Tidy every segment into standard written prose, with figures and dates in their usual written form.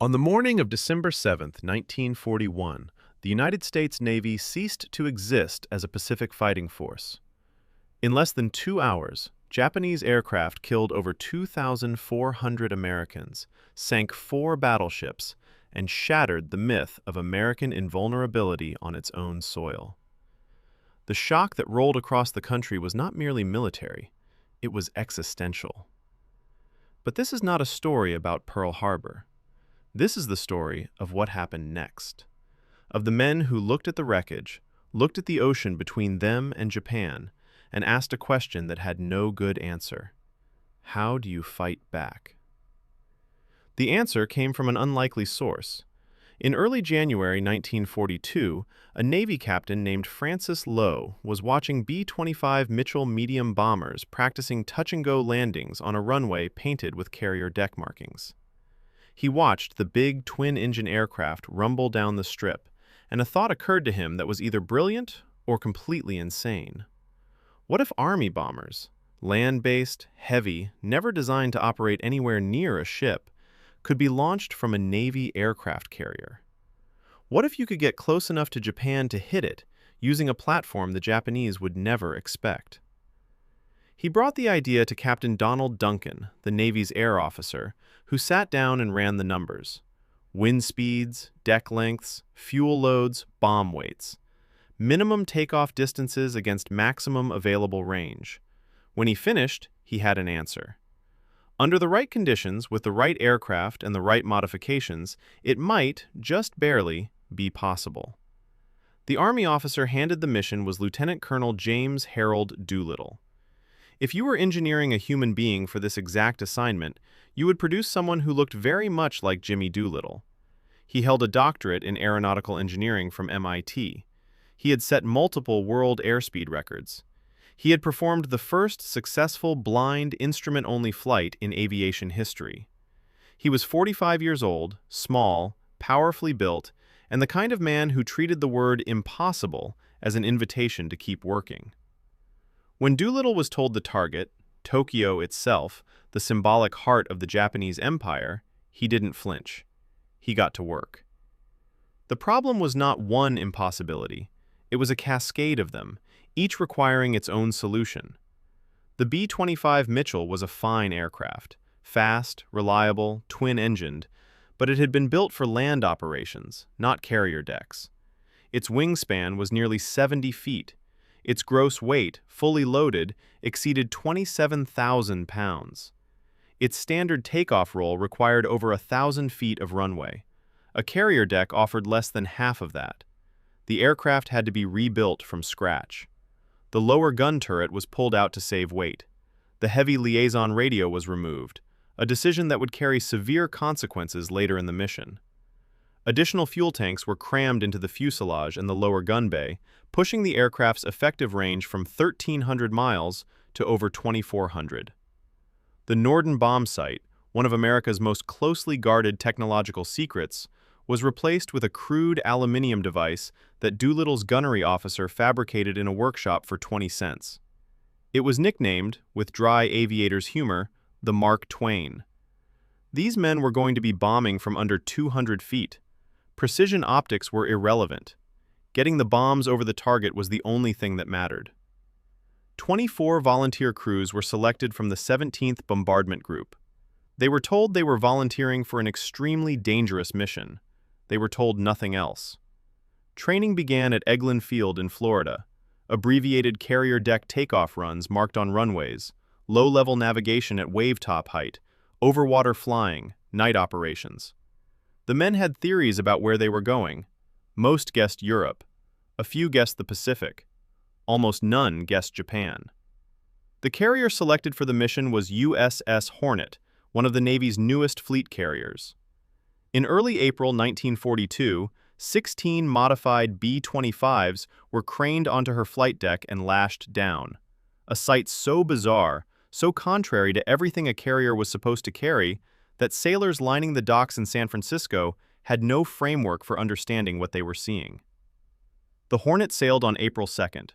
On the morning of December 7th, 1941, the United States Navy ceased to exist as a Pacific fighting force. In less than 2 hours, Japanese aircraft killed over 2,400 Americans, sank 4 battleships, and shattered the myth of American invulnerability on its own soil. The shock that rolled across the country was not merely military, it was existential. But this is not a story about Pearl Harbor. This is the story of what happened next. Of the men who looked at the wreckage, looked at the ocean between them and Japan, and asked a question that had no good answer. How do you fight back? The answer came from an unlikely source. In early January 1942, a Navy captain named Francis Lowe was watching B-25 Mitchell medium bombers practicing touch-and-go landings on a runway painted with carrier deck markings. He watched the big twin-engine aircraft rumble down the strip, and a thought occurred to him that was either brilliant or completely insane. What if Army bombers, land-based, heavy, never designed to operate anywhere near a ship, could be launched from a Navy aircraft carrier? What if you could get close enough to Japan to hit it, using a platform the Japanese would never expect? He brought the idea to Captain Donald Duncan, the Navy's air officer, who sat down and ran the numbers. Wind speeds, deck lengths, fuel loads, bomb weights. Minimum takeoff distances against maximum available range. When he finished, he had an answer. Under the right conditions, with the right aircraft and the right modifications, it might, just barely, be possible. The Army officer handed the mission was Lieutenant Colonel James Harold Doolittle. If you were engineering a human being for this exact assignment, you would produce someone who looked very much like Jimmy Doolittle. He held a doctorate in aeronautical engineering from MIT. He had set multiple world airspeed records. He had performed the first successful blind instrument-only flight in aviation history. He was 45 years old, small, powerfully built, and the kind of man who treated the word impossible as an invitation to keep working. When Doolittle was told the target, Tokyo itself, the symbolic heart of the Japanese Empire, he didn't flinch. He got to work. The problem was not one impossibility. It was a cascade of them, each requiring its own solution. The B-25 Mitchell was a fine aircraft, fast, reliable, twin-engined, but it had been built for land operations, not carrier decks. Its wingspan was nearly 70 feet. Its gross weight, fully loaded, exceeded 27,000 pounds. Its standard takeoff roll required over 1,000 feet of runway. A carrier deck offered less than half of that. The aircraft had to be rebuilt from scratch. The lower gun turret was pulled out to save weight. The heavy liaison radio was removed, a decision that would carry severe consequences later in the mission. Additional fuel tanks were crammed into the fuselage and the lower gun bay, pushing the aircraft's effective range from 1,300 miles to over 2,400. The Norden bomb sight, one of America's most closely guarded technological secrets, was replaced with a crude aluminium device that Doolittle's gunnery officer fabricated in a workshop for 20 cents. It was nicknamed, with dry aviator's humor, the Mark Twain. These men were going to be bombing from under 200 feet. Precision optics were irrelevant. Getting the bombs over the target was the only thing that mattered. 24 volunteer crews were selected from the 17th Bombardment Group. They were told they were volunteering for an extremely dangerous mission. They were told nothing else. Training began at Eglin Field in Florida. Abbreviated carrier deck takeoff runs marked on runways, low-level navigation at wave-top height, overwater flying, night operations. The men had theories about where they were going. Most guessed Europe. A few guessed the Pacific. Almost none guessed Japan. The carrier selected for the mission was USS Hornet, one of the Navy's newest fleet carriers. In early April 1942, 16 modified B-25s were craned onto her flight deck and lashed down. A sight so bizarre, so contrary to everything a carrier was supposed to carry, that sailors lining the docks in San Francisco had no framework for understanding what they were seeing. The Hornet sailed on April 2nd.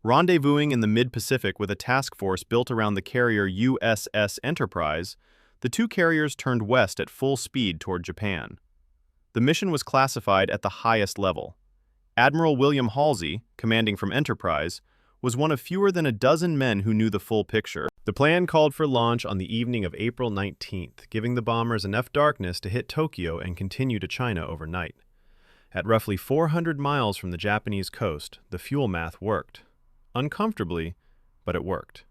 Rendezvousing in the mid-Pacific with a task force built around the carrier USS Enterprise, The two carriers turned west at full speed toward Japan. The mission was classified at the highest level. Admiral William Halsey, commanding from Enterprise, was one of fewer than a dozen men who knew the full picture. The plan called for launch on the evening of April 19th, giving the bombers enough darkness to hit Tokyo and continue to China overnight. At roughly 400 miles from the Japanese coast, the fuel math worked. Uncomfortably, but it worked.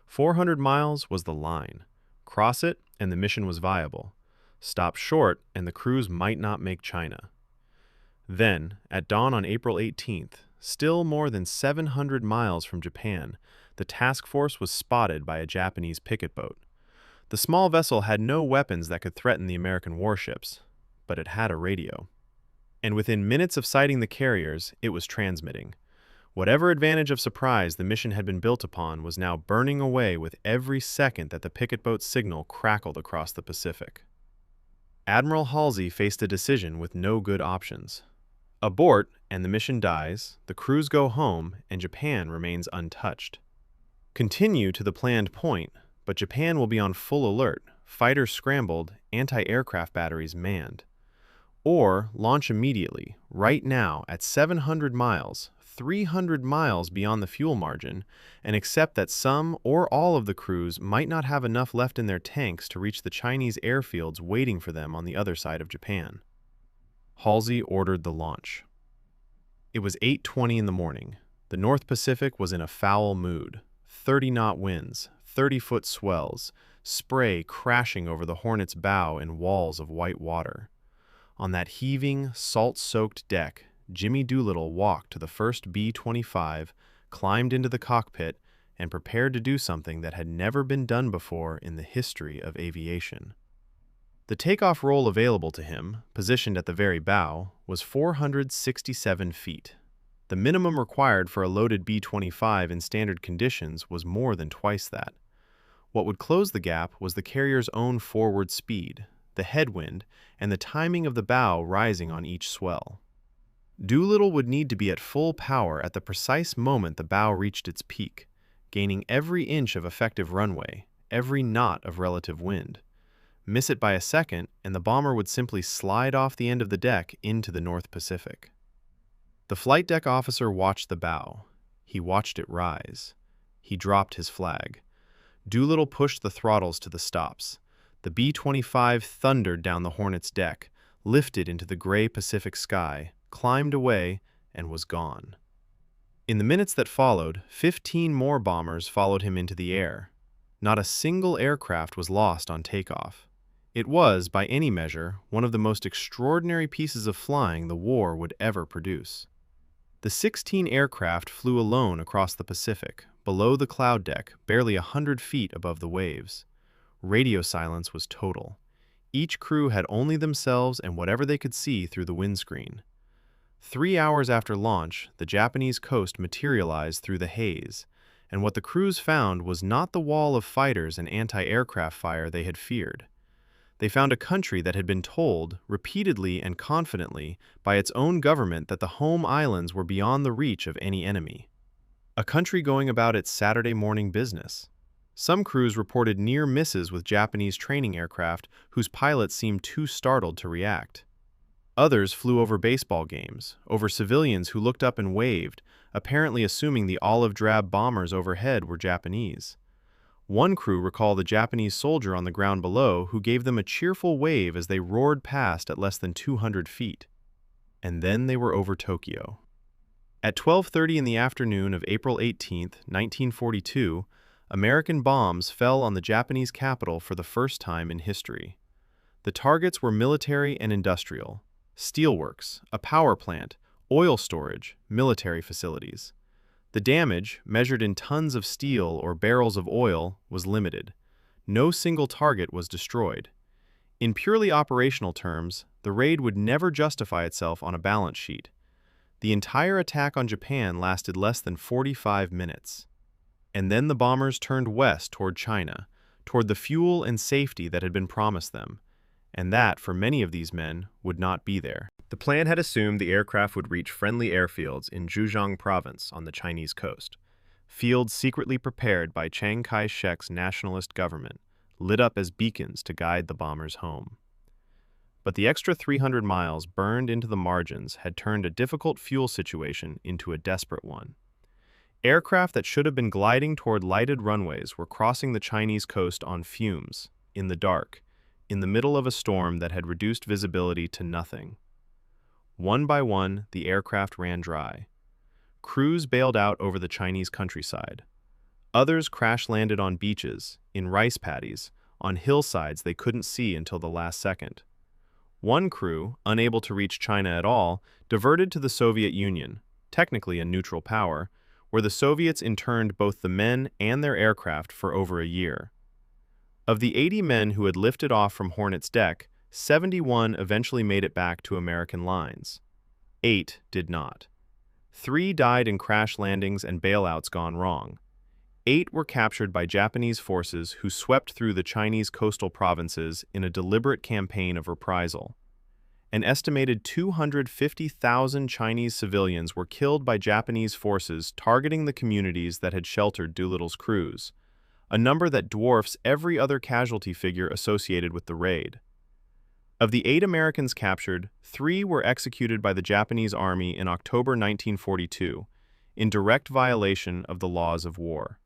400 miles was the line. Cross it, and the mission was viable. Stop short, and the crews might not make China. Then, at dawn on April 18th, still more than 700 miles from Japan, the task force was spotted by a Japanese picket boat. The small vessel had no weapons that could threaten the American warships, but it had a radio. And within minutes of sighting the carriers, it was transmitting. Whatever advantage of surprise the mission had been built upon was now burning away with every second that the picket boat's signal crackled across the Pacific. Admiral Halsey faced a decision with no good options. Abort, and the mission dies, the crews go home, and Japan remains untouched. Continue to the planned point, but Japan will be on full alert, fighters scrambled, anti-aircraft batteries manned. Or launch immediately, right now, at 700 miles, 300 miles beyond the fuel margin, and accept that some or all of the crews might not have enough left in their tanks to reach the Chinese airfields waiting for them on the other side of Japan. Halsey ordered the launch. It was 8:20 in the morning. The North Pacific was in a foul mood. 30-knot winds, 30-foot swells, spray crashing over the Hornet's bow in walls of white water. On that heaving, salt-soaked deck, Jimmy Doolittle walked to the first B-25, climbed into the cockpit, and prepared to do something that had never been done before in the history of aviation. The takeoff roll available to him, positioned at the very bow, was 467 feet. The minimum required for a loaded B-25 in standard conditions was more than twice that. What would close the gap was the carrier's own forward speed, the headwind, and the timing of the bow rising on each swell. Doolittle would need to be at full power at the precise moment the bow reached its peak, gaining every inch of effective runway, every knot of relative wind. Miss it by a second, and the bomber would simply slide off the end of the deck into the North Pacific. The flight deck officer watched the bow. He watched it rise. He dropped his flag. Doolittle pushed the throttles to the stops. The B-25 thundered down the Hornet's deck, lifted into the gray Pacific sky, climbed away, and was gone. In the minutes that followed, 15 more bombers followed him into the air. Not a single aircraft was lost on takeoff. It was, by any measure, one of the most extraordinary pieces of flying the war would ever produce. The 16 aircraft flew alone across the Pacific, below the cloud deck, barely 100 feet above the waves. Radio silence was total. Each crew had only themselves and whatever they could see through the windscreen. 3 hours after launch, the Japanese coast materialized through the haze, and what the crews found was not the wall of fighters and anti-aircraft fire they had feared. They found a country that had been told, repeatedly and confidently, by its own government that the home islands were beyond the reach of any enemy. A country going about its Saturday morning business. Some crews reported near misses with Japanese training aircraft whose pilots seemed too startled to react. Others flew over baseball games, over civilians who looked up and waved, apparently assuming the olive-drab bombers overhead were Japanese. One crew recalled a Japanese soldier on the ground below who gave them a cheerful wave as they roared past at less than 200 feet. And then they were over Tokyo. At 12:30 in the afternoon of April 18, 1942, American bombs fell on the Japanese capital for the first time in history. The targets were military and industrial. Steelworks, a power plant, oil storage, military facilities. The damage, measured in tons of steel or barrels of oil, was limited. No single target was destroyed. In purely operational terms, the raid would never justify itself on a balance sheet. The entire attack on Japan lasted less than 45 minutes. And then the bombers turned west toward China, toward the fuel and safety that had been promised them. And that, for many of these men, would not be there. The plan had assumed the aircraft would reach friendly airfields in Zhejiang province on the Chinese coast, fields secretly prepared by Chiang Kai-shek's nationalist government, lit up as beacons to guide the bombers home. But the extra 300 miles burned into the margins had turned a difficult fuel situation into a desperate one. Aircraft that should have been gliding toward lighted runways were crossing the Chinese coast on fumes, in the dark, in the middle of a storm that had reduced visibility to nothing. One by one, the aircraft ran dry. Crews bailed out over the Chinese countryside. Others crash-landed on beaches, in rice paddies, on hillsides they couldn't see until the last second. One crew, unable to reach China at all, diverted to the Soviet Union, technically a neutral power, where the Soviets interned both the men and their aircraft for over a year. Of the 80 men who had lifted off from Hornet's deck, 71 eventually made it back to American lines. 8 did not. 3 died in crash landings and bailouts gone wrong. 8 were captured by Japanese forces who swept through the Chinese coastal provinces in a deliberate campaign of reprisal. An estimated 250,000 Chinese civilians were killed by Japanese forces targeting the communities that had sheltered Doolittle's crews, a number that dwarfs every other casualty figure associated with the raid. Of the 8 Americans captured, 3 were executed by the Japanese Army in October 1942, in direct violation of the laws of war.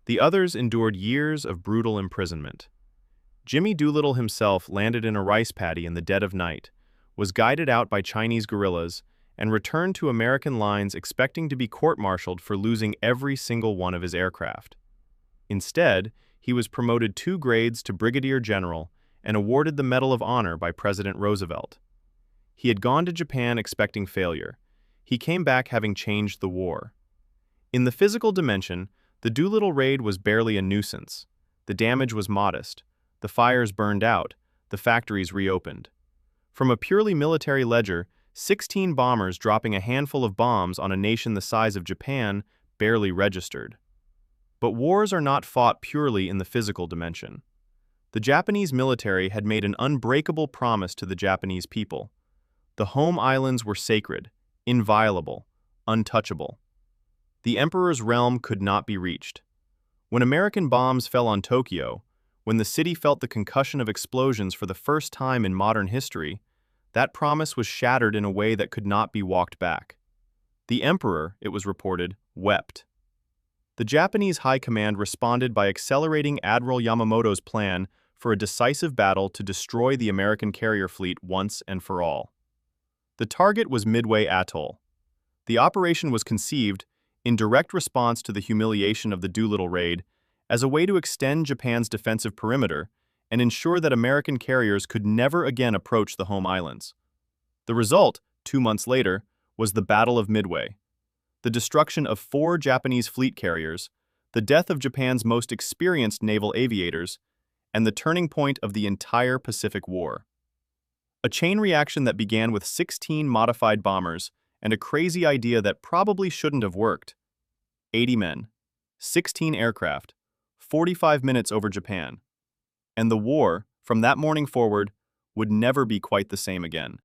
The others endured years of brutal imprisonment. Jimmy Doolittle himself landed in a rice paddy in the dead of night, was guided out by Chinese guerrillas, and returned to American lines expecting to be court-martialed for losing every single one of his aircraft. Instead, he was promoted 2 grades to brigadier general and awarded the Medal of Honor by President Roosevelt. He had gone to Japan expecting failure. He came back having changed the war. In the physical dimension, the Doolittle Raid was barely a nuisance. The damage was modest. The fires burned out. The factories reopened. From a purely military ledger, 16 bombers dropping a handful of bombs on a nation the size of Japan barely registered. But wars are not fought purely in the physical dimension. The Japanese military had made an unbreakable promise to the Japanese people. The home islands were sacred, inviolable, untouchable. The emperor's realm could not be reached. When American bombs fell on Tokyo, when the city felt the concussion of explosions for the first time in modern history, that promise was shattered in a way that could not be walked back. The emperor, it was reported, wept. The Japanese High Command responded by accelerating Admiral Yamamoto's plan for a decisive battle to destroy the American carrier fleet once and for all. The target was Midway Atoll. The operation was conceived, in direct response to the humiliation of the Doolittle Raid, as a way to extend Japan's defensive perimeter and ensure that American carriers could never again approach the home islands. The result, 2 months later, was the Battle of Midway. The destruction of 4 Japanese fleet carriers, the death of Japan's most experienced naval aviators, and the turning point of the entire Pacific War. A chain reaction that began with 16 modified bombers and a crazy idea that probably shouldn't have worked. 80 men, 16 aircraft, 45 minutes over Japan. And the war, from that morning forward, would never be quite the same again.